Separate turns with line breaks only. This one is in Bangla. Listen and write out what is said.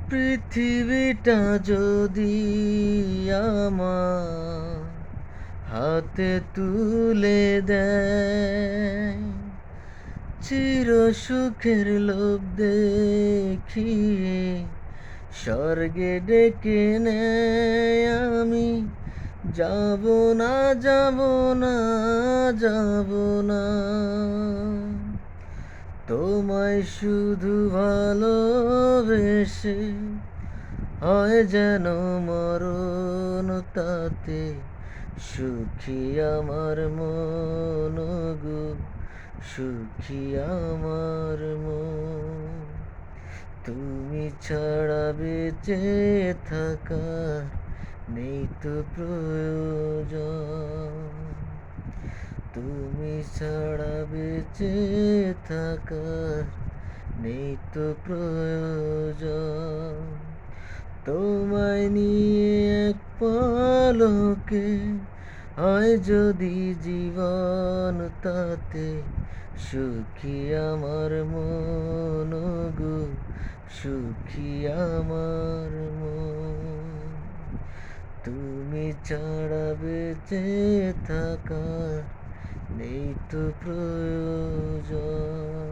পৃথিবীটা যদি আমার হাতে তুলে দেয়, চির সুখের লোভ দেখিয়ে স্বর্গে ডেকে নেয়, আমি যাব না, যাব না, যাব না। তোমায় শুধু ভালোবেসে হয় যেন মরণ, তাতে সুখী আমার মন গো, সুখী আমার মন। তুমি ছাড়া বেঁচে থাকার নেই তো প্রয়োজন, তুমি ছাড়া বেঁচে থাকার নেই তো প্রয়োজন। তোমায় নিয়ে এক পলকে হয় যদি জীবন, তাতে সুখী আমার মন গো, সুখী আমার মন। তুমি ছাড়া বেঁচে থাকার নেই তো প্রয়োজন।